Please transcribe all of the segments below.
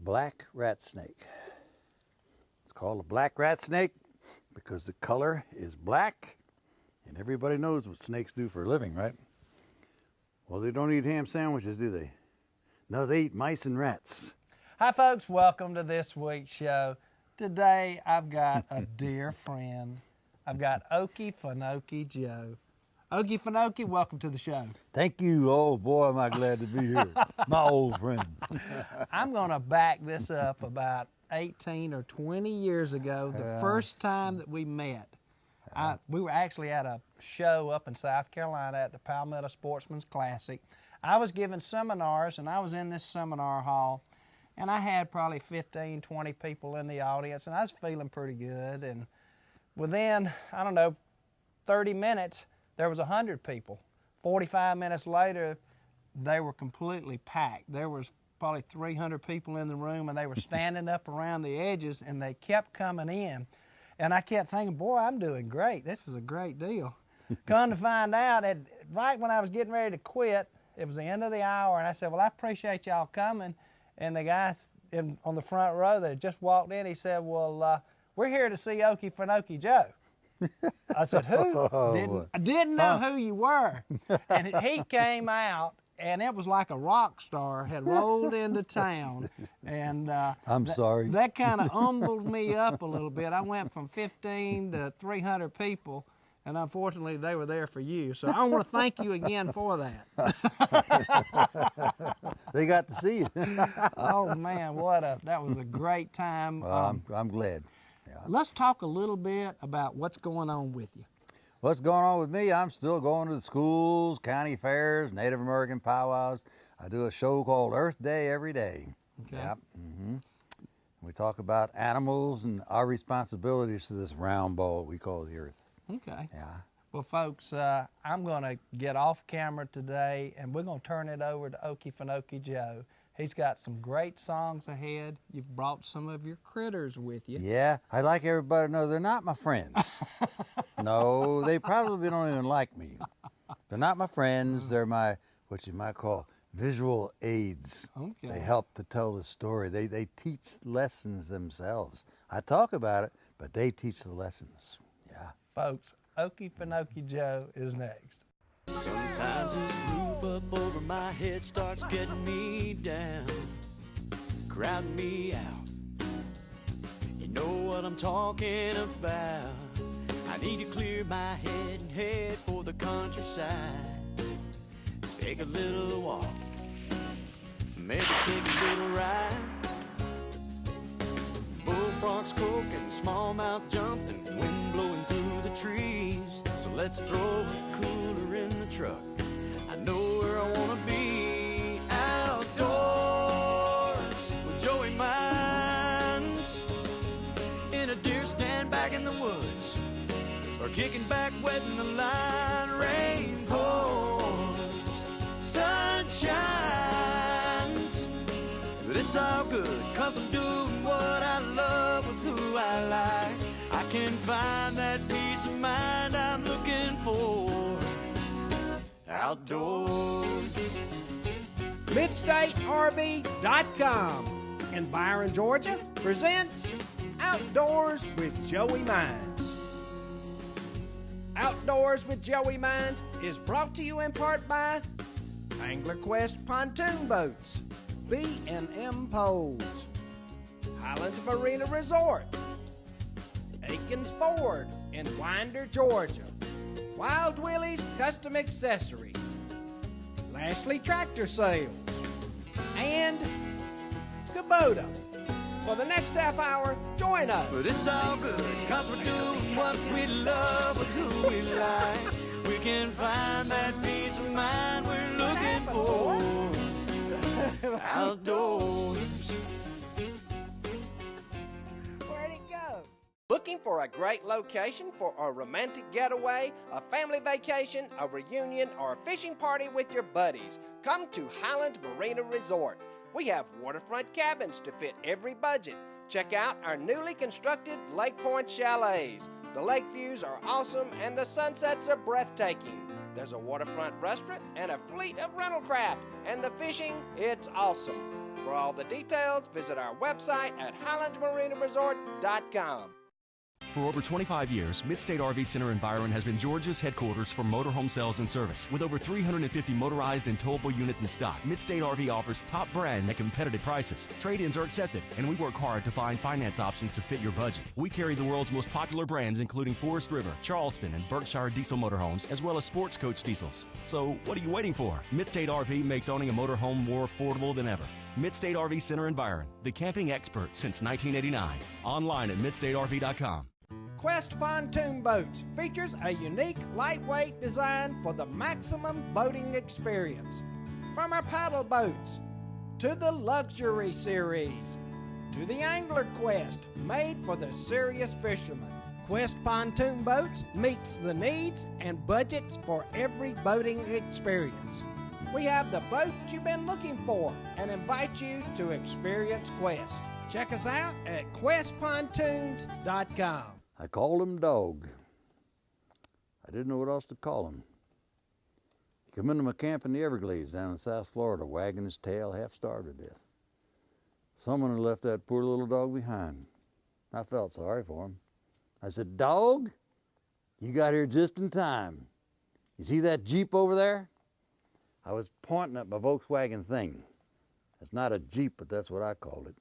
black rat snake. It's called a black rat snake because the color is black, and everybody knows what snakes do for a living, right? Well, they don't eat ham sandwiches, do they? No, they eat mice and rats. Hi, folks. Welcome to this week's show. Today, I've got a dear friend. I've got Okefenokee Joe. Okefenokee, welcome to the show. Thank you. Oh, boy, am I glad to be here. My old friend. I'm going to back this up about 18 or 20 years ago, the first time that we met. We were actually at a show up in South Carolina at the Palmetto Sportsman's Classic. I was giving seminars, and I was in this seminar hall, and I had probably 15, 20 people in the audience, and I was feeling pretty good. And within, I don't know, 30 minutes, there was 100 people. 45 minutes later, they were completely packed. There was probably 300 people in the room, and they were standing up around the edges, and they kept coming in. And I kept thinking, boy, I'm doing great. This is a great deal. Come to find out, right when I was getting ready to quit, it was the end of the hour, and I said, well, I appreciate y'all coming. And the guy on the front row that had just walked in, he said, well, we're here to see Okefenokee Joe. I said, who? I didn't know who you were. And he came out, and it was like a rock star had rolled into town. And I'm sorry. That kind of humbled me up a little bit. I went from 15 to 300 people, and unfortunately, they were there for you. So I want to thank you again for that. They got to see you. Oh, man, that was a great time. Well, I'm glad. Yeah. Let's talk a little bit about what's going on with you. What's going on with me? I'm still going to the schools, county fairs, Native American powwows. I do a show called Earth Day every day. Okay. Yep. We talk about animals and our responsibilities to this round ball we call the earth. Okay. Yeah. Well, folks, I'm going to get off camera today, and we're going to turn it over to Okefenokee Joe. He's got some great songs ahead. You've brought some of your critters with you. Yeah, I'd like everybody to know they're not my friends. No, they probably don't even like me. They're not my friends. They're my, what you might call, visual aids. Okay. They help to tell the story. They teach lessons themselves. I talk about it, but they teach the lessons. Yeah. Folks, Okefenokee Joe is next. Sometimes this roof up over my head starts getting me down, crowding me out. You know what I'm talking about. I need to clear my head and head for the countryside. Take a little walk, maybe take a little ride. Bullfrogs croaking, smallmouth jumping, wind blowing through the trees. So let's throw a cooler in the truck. I know where I wanna be. Outdoors with Joey Mines, in a deer stand back in the woods, or kicking back, wetting the line. Rain pours, sun shines, but it's all good, 'cause I'm doing what I love with who I like. I can find that peace of mind I'm looking for outdoors. MidstateRV.com in Byron, Georgia presents Outdoors with Joey Mines. Outdoors with Joey Mines is brought to you in part by Angler QWEST Pontoon Boats, B&M Poles, Highlands Marina Resort, Aikens Ford in Winder, Georgia, Wild Willie's Custom Accessories, Lashley Tractor Sales, and Kubota. For the next half hour, join us. But it's all good, 'cause we're doing what we love with who we like. We can find that peace of mind we're looking for outdoors. Where'd it go? Looking for a great location for a romantic getaway, a family vacation, a reunion, or a fishing party with your buddies? Come to Highlands Marina Resort. We have waterfront cabins to fit every budget. Check out our newly constructed Lake Point chalets. The lake views are awesome and the sunsets are breathtaking. There's a waterfront restaurant and a fleet of rental craft, and the fishing, it's awesome. For all the details, visit our website at highlandsmarinaresort.com. For over 25 years, Midstate RV Center in Byron has been Georgia's headquarters for motorhome sales and service. With over 350 motorized and towable units in stock, Midstate RV offers top brands at competitive prices. Trade-ins are accepted, and we work hard to find finance options to fit your budget. We carry the world's most popular brands, including Forest River, Charleston, and Berkshire diesel motorhomes, as well as Sports Coach diesels. So what are you waiting for? Midstate RV makes owning a motorhome more affordable than ever. Midstate RV Center in Byron, the camping expert since 1989. Online at midstaterv.com. QWEST Pontoon Boats features a unique, lightweight design for the maximum boating experience. From our paddle boats, to the Luxury Series, to the Angler Quest, made for the serious fisherman. QWEST Pontoon Boats meets the needs and budgets for every boating experience. We have the boat you've been looking for and invite you to experience QWEST. Check us out at QWESTpontoons.com. I called him Dog. I didn't know what else to call him. He come into my camp in the Everglades down in South Florida, wagging his tail, half starved to death. Someone had left that poor little dog behind. I felt sorry for him. I said, "Dog, you got here just in time. You see that Jeep over there?" I was pointing at my Volkswagen thing. It's not a Jeep, but that's what I called it.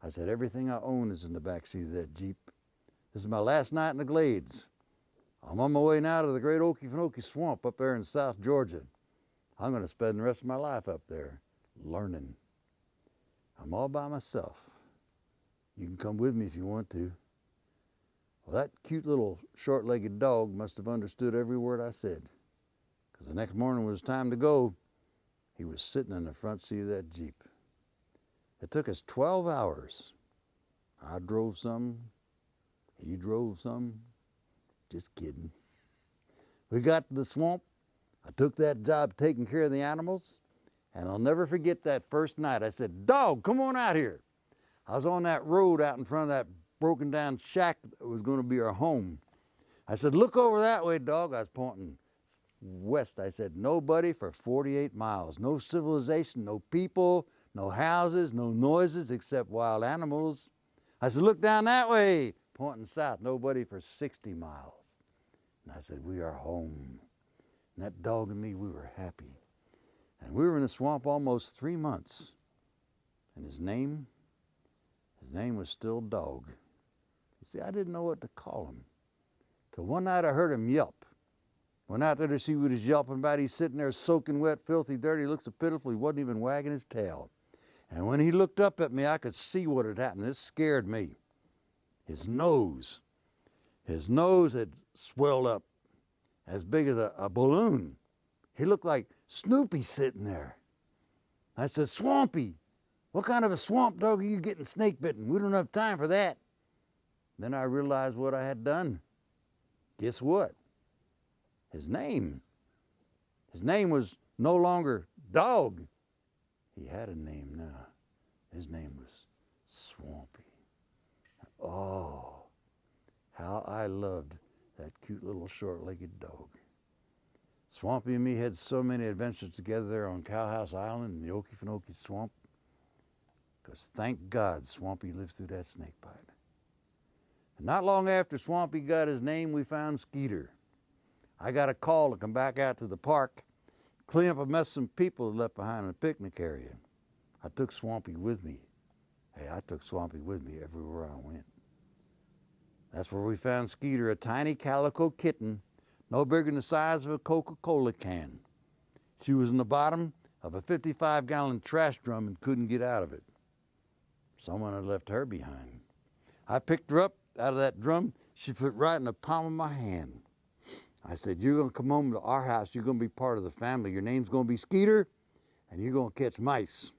I said, "Everything I own is in the back seat of that Jeep. This is my last night in the Glades. I'm on my way now to the great Okefenokee Swamp up there in South Georgia. I'm going to spend the rest of my life up there learning. I'm all by myself. You can come with me if you want to." Well, that cute little short-legged dog must have understood every word I said, because the next morning when it was time to go, he was sitting in the front seat of that Jeep. It took us 12 hours. I drove some. He drove some. Just kidding. We got to the swamp. I took that job taking care of the animals, and I'll never forget that first night. I said, "Dog, come on out here." I was on that road out in front of that broken down shack that was going to be our home. I said, "Look over that way, dog." I was pointing west. I said, "Nobody for 48 miles. No civilization, no people, no houses, no noises except wild animals." I said, "Look down that way," pointing south. "Nobody for 60 miles. And I said, "We are home." And that dog and me, we were happy. And we were in the swamp almost 3 months. And his name was still Dog. You see, I didn't know what to call him. Till one night I heard him yelp. Went out there to see what he's yelping about. He's sitting there soaking wet, filthy, dirty. He looked so pitiful he wasn't even wagging his tail. And when he looked up at me, I could see what had happened. This scared me. His nose had swelled up as big as a balloon. He looked like Snoopy sitting there. I said, "Swampy, what kind of a swamp dog are you getting snake bitten? We don't have time for that." Then I realized what I had done. Guess what? His name was no longer Dog. He had a name now. His name was Swampy. Oh, how I loved that cute little short-legged dog. Swampy and me had so many adventures together there on Cowhouse Island in the Okefenokee Swamp, because thank God Swampy lived through that snake bite. And not long after Swampy got his name, we found Skeeter. I got a call to come back out to the park, clean up a mess some people had left behind in the picnic area. I took Swampy with me. Hey, I took Swampy with me everywhere I went. That's where we found Skeeter, a tiny calico kitten, no bigger than the size of a Coca-Cola can. She was in the bottom of a 55-gallon trash drum and couldn't get out of it. Someone had left her behind. I picked her up out of that drum. She fit right in the palm of my hand. I said, "You're going to come home to our house. You're going to be part of the family. Your name's going to be Skeeter, and you're going to catch mice."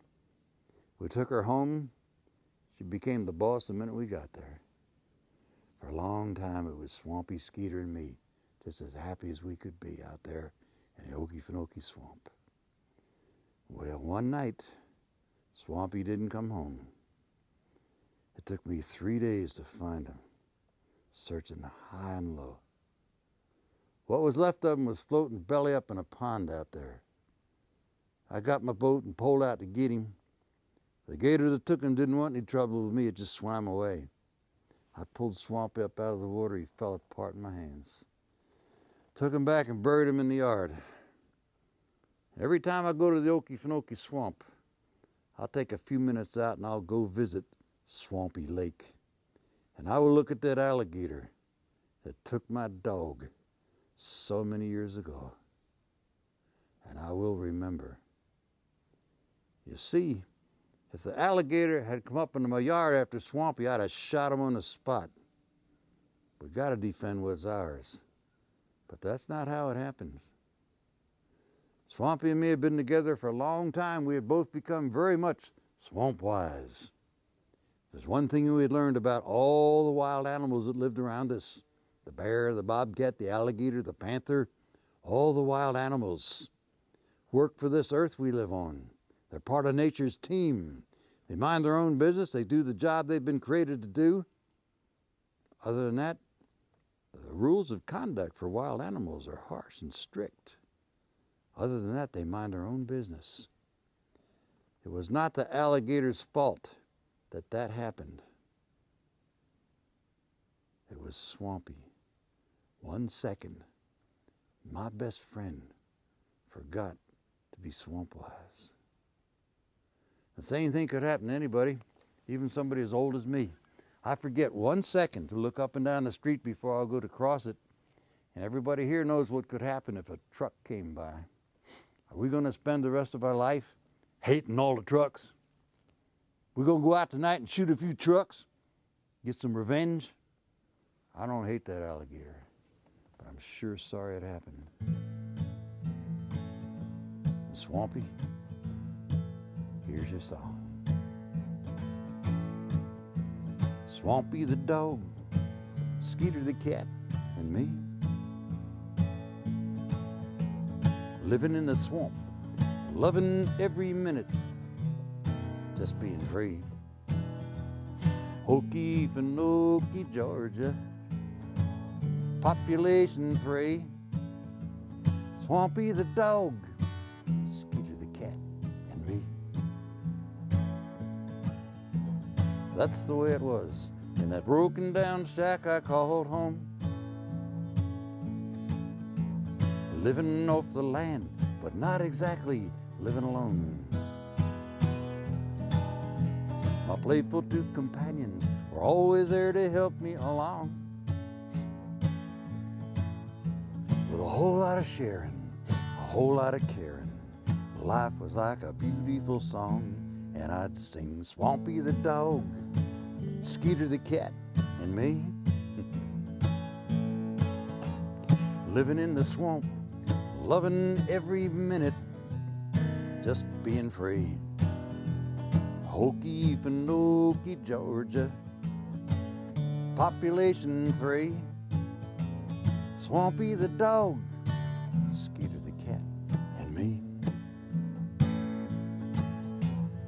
We took her home. She became the boss the minute we got there. For a long time, it was Swampy, Skeeter, and me, just as happy as we could be out there in the Okefenokee Swamp. Well, one night, Swampy didn't come home. It took me 3 days to find him, searching high and low. What was left of him was floating belly up in a pond out there. I got my boat and pulled out to get him, The gator that took him didn't want any trouble with me. It just swam away. I pulled Swampy up out of the water. He fell apart in my hands. Took him back and buried him in the yard. Every time I go to the Okefenokee Swamp, I'll take a few minutes out and I'll go visit Swampy Lake. And I will look at that alligator that took my dog so many years ago. And I will remember. You see, if the alligator had come up into my yard after Swampy, I'd have shot him on the spot. We got to defend what's ours. But that's not how it happened. Swampy and me had been together for a long time. We had both become very much swamp-wise. There's one thing we had learned about all the wild animals that lived around us. The bear, the bobcat, the alligator, the panther, all the wild animals work for this earth we live on. They're part of nature's team. They mind their own business. They do the job they've been created to do. Other than that, the rules of conduct for wild animals are harsh and strict. Other than that, they mind their own business. It was not the alligator's fault that that happened. It was Swampy. 1 second, my best friend forgot to be swamp-wise. The same thing could happen to anybody, even somebody as old as me. I forget 1 second to look up and down the street before I'll go to cross it, and everybody here knows what could happen if a truck came by. Are we going to spend the rest of our life hating all the trucks? We're going to go out tonight and shoot a few trucks, get some revenge? I don't hate that alligator, but I'm sure sorry it happened. And Swampy, here's your song. Swampy the dog, Skeeter the cat, and me. Living in the swamp, loving every minute, just being free. Okefenokee, Georgia, population 3. Swampy the dog, Skeeter the cat, and me. That's the way it was in that broken down shack I called home. Living off the land, but not exactly living alone. My playful 2 companions were always there to help me along. With a whole lot of sharing, a whole lot of caring, life was like a beautiful song, and I'd sing Swampy the dog, Skeeter the cat, and me. Living in the swamp, loving every minute, just being free. Okefenokee, Georgia, population 3. Swampy the dog, Skeeter the cat, and me.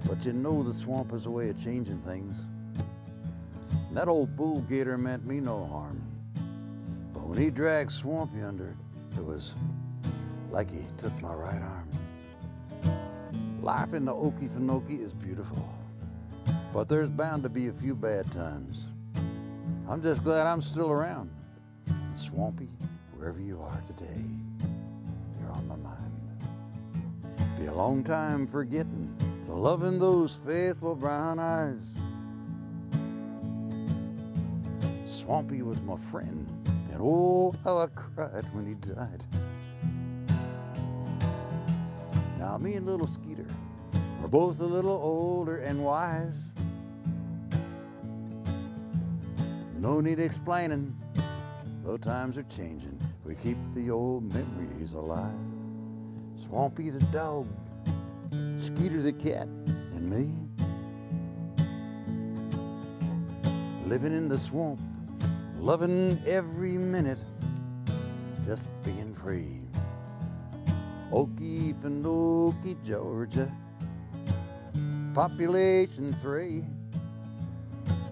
But you know the swamp is a way of changing things. And that old bull gator meant me no harm. But when he dragged Swampy under, it was like he took my right arm. Life in the Okefenokee is beautiful, but there's bound to be a few bad times. I'm just glad I'm still around. And Swampy, wherever you are today, you're on my mind. Be a long time forgetting the love in those faithful brown eyes. Swampy was my friend, and oh, how I cried when he died. Now me and little Skeeter, we're both a little older and wise. No need explaining, though times are changing, we keep the old memories alive. Swampy the dog, Skeeter the cat, and me. Living in the swamp, loving every minute, just being free. Okefenokee, Georgia, population 3.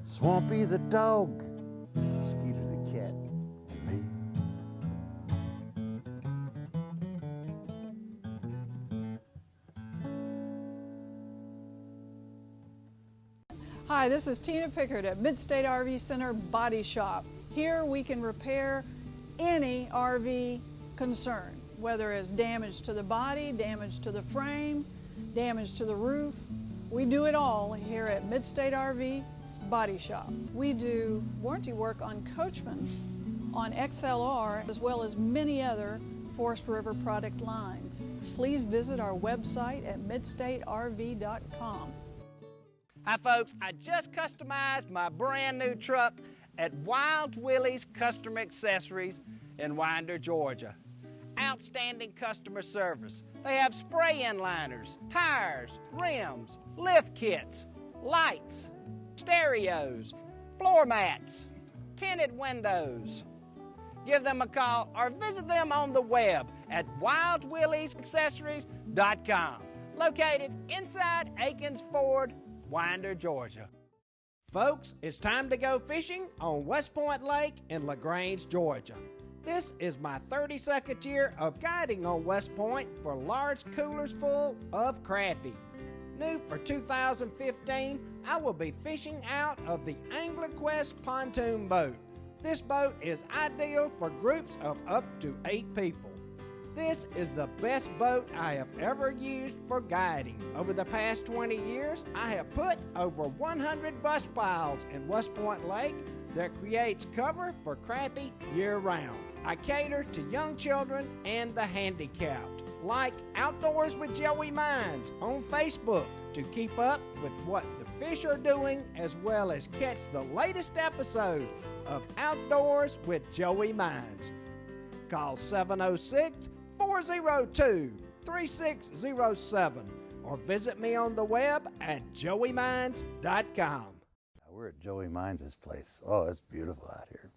Swampy the dog, Skeeter the cat, and me. Hi, this is Tina Pickard at Midstate RV Center Body Shop. Here we can repair any RV concern, whether it's damage to the body, damage to the frame, damage to the roof. We do it all here at Midstate RV Body Shop. We do warranty work on Coachman, on XLR, as well as many other Forest River product lines. Please visit our website at midstaterv.com. Hi folks, I just customized my brand new truck at Wild Willie's Custom Accessories in Winder, Georgia. Outstanding customer service. They have spray-in liners, tires, rims, lift kits, lights, stereos, floor mats, tinted windows. Give them a call or visit them on the web at wildwilliesaccessories.com, located inside Akins Ford, Winder, Georgia. Folks, it's time to go fishing on West Point Lake in LaGrange, Georgia. This is my 32nd year of guiding on West Point for large coolers full of crappie. New for 2015, I will be fishing out of the QWEST pontoon boat. This boat is ideal for groups of up to 8 people. This is the best boat I have ever used for guiding. Over the past 20 years, I have put over 100 bus piles in West Point Lake that creates cover for crappie year-round. I cater to young children and the handicapped. Like Outdoors with Joey Mines on Facebook to keep up with what the fish are doing, as well as catch the latest episode of Outdoors with Joey Mines. Call 706-402-3607 or visit me on the web at joeymines.com. We're at Joey Mines' place. Oh, it's beautiful out here.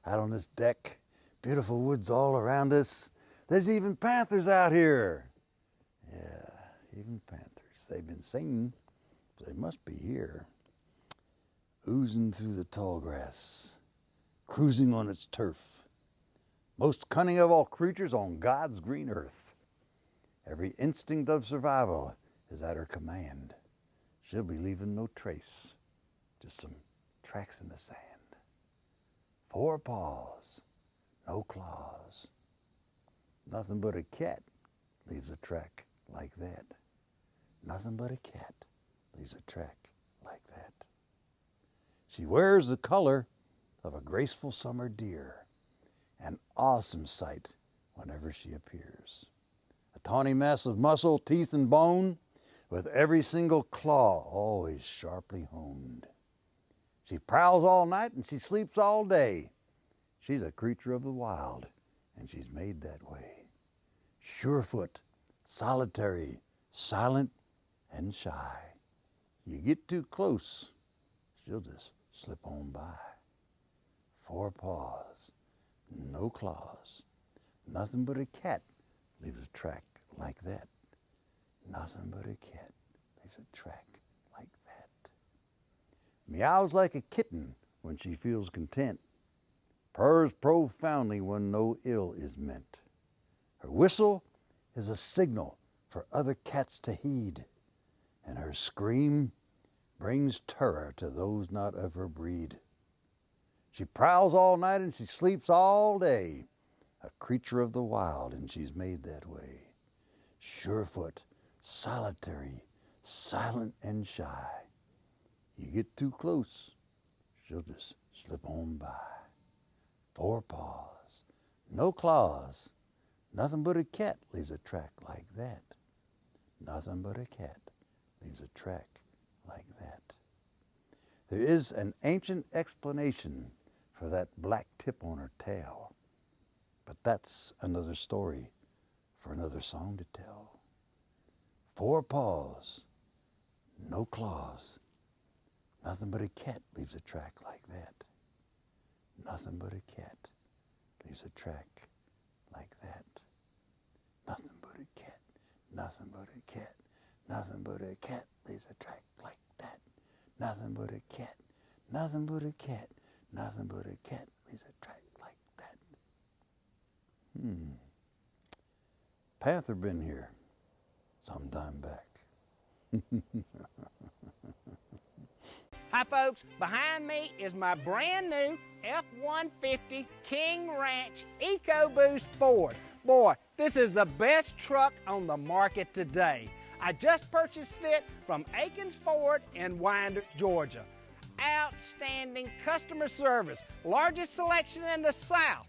Out on this deck, beautiful woods all around us. There's even panthers out here. Yeah, even panthers. They've been singing, so they must be here. Oozing through the tall grass, cruising on its turf. Most cunning of all creatures on God's green earth. Every instinct of survival is at her command. She'll be leaving no trace, just some tracks in the sand. 4 paws, no claws. Nothing but a cat leaves a track like that. Nothing but a cat leaves a track like that. She wears the color of a graceful summer deer, an awesome sight whenever she appears. A tawny mass of muscle, teeth, and bone, with every single claw always sharply honed. She prowls all night and she sleeps all day. She's a creature of the wild, and she's made that way. Surefoot, solitary, silent, and shy. You get too close, she'll just slip on by. 4 paws, no claws. Nothing but a cat leaves a track like that. Nothing but a cat leaves a track like that. Meows like a kitten when she feels content. Purrs profoundly when no ill is meant. Her whistle is a signal for other cats to heed, and her scream brings terror to those not of her breed. She prowls all night and she sleeps all day, a creature of the wild, and she's made that way. Surefoot, solitary, silent, and shy. You get too close, she'll just slip on by. 4 paws, no claws. Nothing but a cat leaves a track like that. Nothing but a cat leaves a track like that. There is an ancient explanation for that black tip on her tail, but that's another story for another song to tell. 4 paws, no claws. Nothing but a cat leaves a track like that. Nothing but a cat leaves a track like that. Nothing but a cat, nothing but a cat, nothing but a cat leaves a track like that. Nothing but a cat, nothing but a cat, nothing but a cat leaves a track like that. Panther been here some time back. Hi folks, behind me is my brand new F-150 King Ranch EcoBoost Ford. Boy, this is the best truck on the market today. I just purchased it from Akins Ford in Winder, Georgia. Outstanding customer service, largest selection in the South.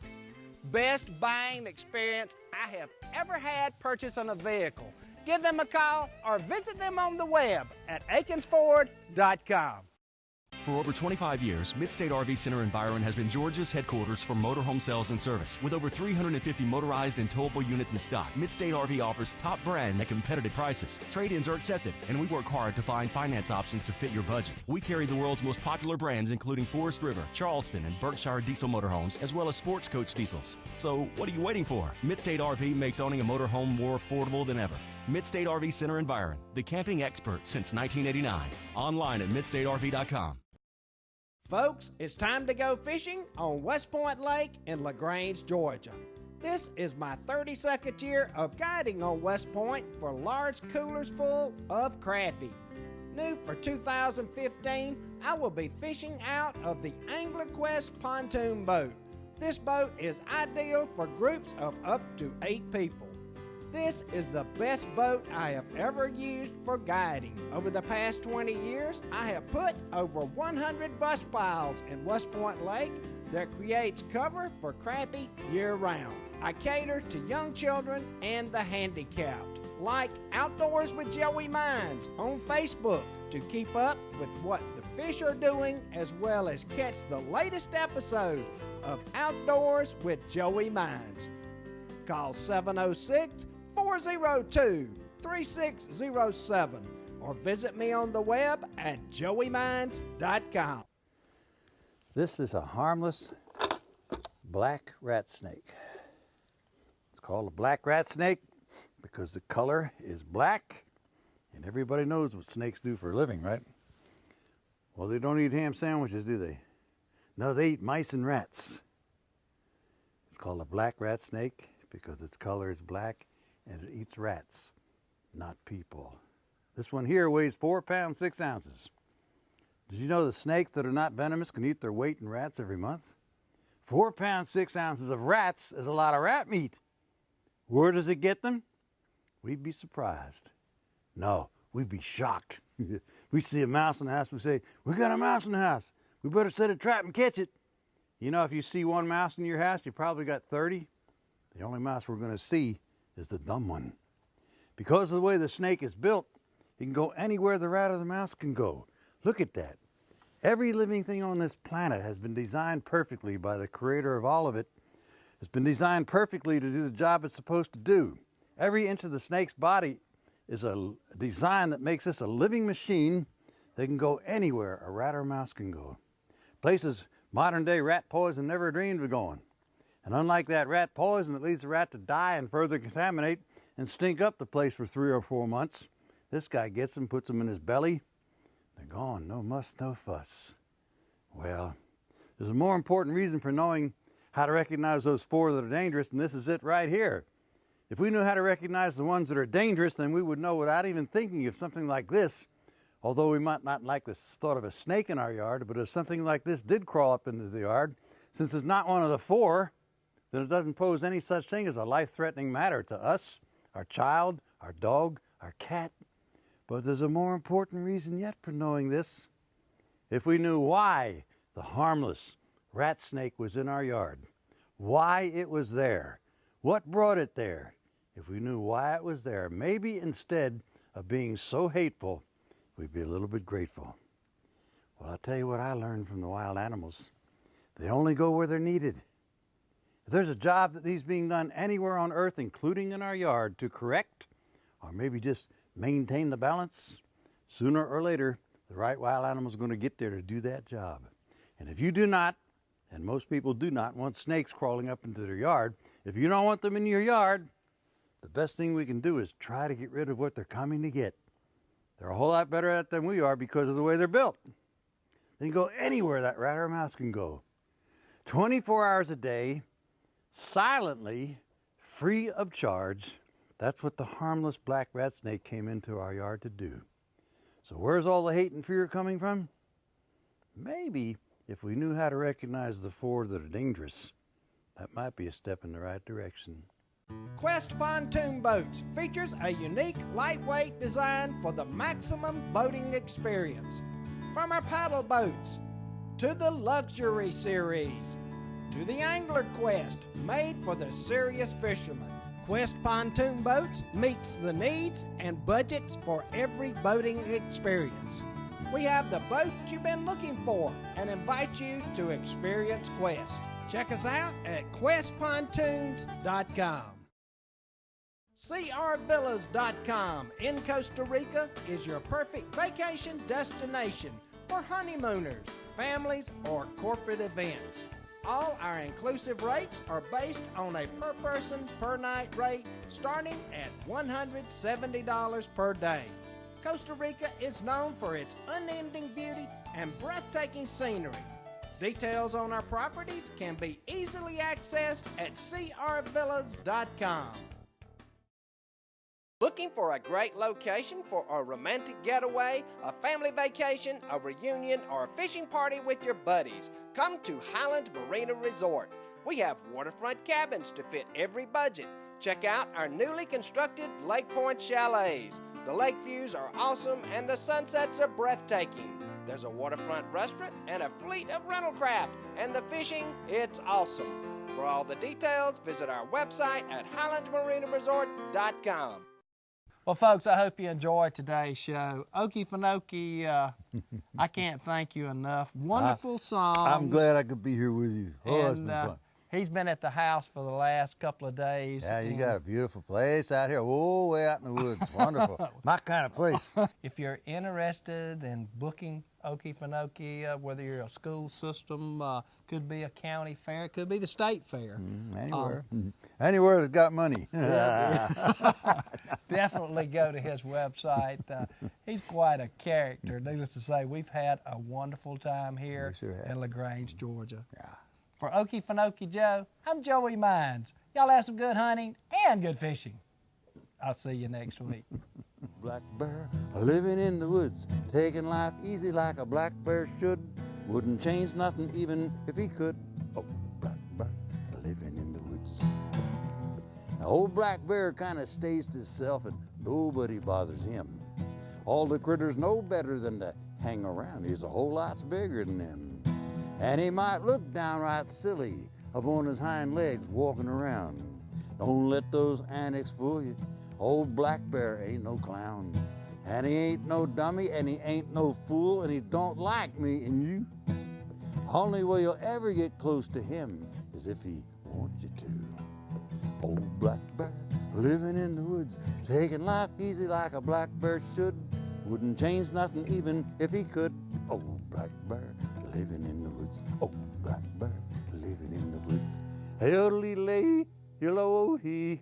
Best buying experience I have ever had purchasing a vehicle. Give them a call or visit them on the web at akinsford.com. For over 25 years, Midstate RV Center in Byron has been Georgia's headquarters for motorhome sales and service. With over 350 motorized and towable units in stock, Midstate RV offers top brands at competitive prices. Trade-ins are accepted, and we work hard to find finance options to fit your budget. We carry the world's most popular brands, including Forest River, Charleston, and Berkshire diesel motorhomes, as well as Sports Coach diesels. So, what are you waiting for? Midstate RV makes owning a motorhome more affordable than ever. Midstate RV Center in Byron, the camping expert since 1989. Online at midstateRV.com. Folks, it's time to go fishing on West Point Lake in LaGrange, Georgia. This is my 32nd year of guiding on West Point for large coolers full of crappie. New for 2015, I will be fishing out of the QWEST pontoon boat. This boat is ideal for groups of up to 8 people. This is the best boat I have ever used for guiding. Over the past 20 years, I have put over 100 bus piles in West Point Lake that creates cover for crappie year-round. I cater to young children and the handicapped. Like Outdoors with Joey Mines on Facebook to keep up with what the fish are doing, as well as catch the latest episode of Outdoors with Joey Mines. Call 706-402-3607 or visit me on the web at joeymines.com. This is a harmless black rat snake. It's called a black rat snake because the color is black, and everybody knows what snakes do for a living, right? Well, they don't eat ham sandwiches, do they? No, they eat mice and rats. It's called a black rat snake because its color is black and it eats rats, not people. This one here weighs 4 pounds, 6 ounces. Did you know the snakes that are not venomous can eat their weight in rats every month? 4 pounds, 6 ounces of rats is a lot of rat meat. Where does it get them? We'd be surprised. No, we'd be shocked. We see a mouse in the house, we say, we got a mouse in the house. We better set a trap and catch it. You know, if you see one mouse in your house, you probably got 30. The only mouse we're going to see is the dumb one. Because of the way the snake is built, it can go anywhere the rat or the mouse can go. Look at that. Every living thing on this planet has been designed perfectly by the creator of all of it. It's been designed perfectly to do the job it's supposed to do. Every inch of the snake's body is a design that makes this a living machine that can go anywhere a rat or mouse can go. Places modern day rat poison never dreamed of going. And unlike that rat poison that leads the rat to die and further contaminate and stink up the place for 3 or 4 months, this guy gets them, puts them in his belly. They're gone, no muss, no fuss. Well, there's a more important reason for knowing how to recognize those 4 that are dangerous, and this is it right here. If we knew how to recognize the ones that are dangerous, then we would know without even thinking of something like this. Although we might not like the thought of a snake in our yard, but if something like this did crawl up into the yard, since it's not one of the 4, then it doesn't pose any such thing as a life-threatening matter to us, our child, our dog, our cat. But there's a more important reason yet for knowing this. If we knew why the harmless rat snake was in our yard, why it was there, what brought it there, if we knew why it was there, maybe instead of being so hateful, we'd be a little bit grateful. Well, I'll tell you what I learned from the wild animals. They only go where they're needed. If there's a job that needs being done anywhere on earth, including in our yard, to correct or maybe just maintain the balance, sooner or later, the right wild animal is going to get there to do that job. And if you do not, and most people do not, want snakes crawling up into their yard, if you don't want them in your yard, the best thing we can do is try to get rid of what they're coming to get. They're a whole lot better at it than we are because of the way they're built. They can go anywhere that rat or mouse can go. 24 hours a day, silently, free of charge. That's what the harmless black rat snake came into our yard to do. So where's all the hate and fear coming from? Maybe if we knew how to recognize the four that are dangerous, that might be a step in the right direction. QWEST Pontoon Boats features a unique, lightweight design for the maximum boating experience. From our paddle boats, to the Luxury Series, to the Angler Quest, made for the serious fisherman. QWEST Pontoon Boats meets the needs and budgets for every boating experience. We have the boat you've been looking for and invite you to experience QWEST. Check us out at QuestPontoons.com. CRVillas.com in Costa Rica is your perfect vacation destination for honeymooners, families, or corporate events. All our inclusive rates are based on a per person per night rate starting at $170 per day. Costa Rica is known for its unending beauty and breathtaking scenery. Details on our properties can be easily accessed at CRVillas.com. Looking for a great location for a romantic getaway, a family vacation, a reunion, or a fishing party with your buddies? Come to Highland Marina Resort. We have waterfront cabins to fit every budget. Check out our newly constructed Lake Point chalets. The lake views are awesome and the sunsets are breathtaking. There's a waterfront restaurant and a fleet of rental craft, and the fishing, it's awesome. For all the details, visit our website at highlandmarinaresort.com. Well, folks, I hope you enjoyed today's show. Okefenokee, I can't thank you enough. Wonderful songs. I'm glad I could be here with you. Oh, it's And been fun. he's been at the house for the last couple of days. Yeah, you and got a beautiful place out here, way out in the woods. Wonderful. My kind of place. If you're interested in booking Okefenokee, whether you're a school system, could be a county fair, it could be the state fair. Anywhere. Anywhere that's got money. Definitely go to his website. He's quite a character. Needless to say, we've had a wonderful time here We sure have. in LaGrange, Georgia. Yeah. For Okefenokee Joe, I'm Joey Mines. Y'all have some good hunting and good fishing. I'll see you next week. Black bear living in the woods, taking life easy like a black bear should. Wouldn't change nothing even if he could. Oh, black bear living in the woods. Now, old black bear kind of stays to himself and nobody bothers him. All the critters know better than to hang around. He's a whole lot bigger than them. And he might look downright silly up on his hind legs walking around. Don't let those antics fool you. Old black bear ain't no clown. And he ain't no dummy, and he ain't no fool, and he don't like me and you. Only way you'll ever get close to him is if he wants you to. Old black bear living in the woods, taking life easy like a black bear should. Wouldn't change nothing even if he could. Old black bear living in the woods. Old black bear living in the woods. Hey, old lay, yellow he.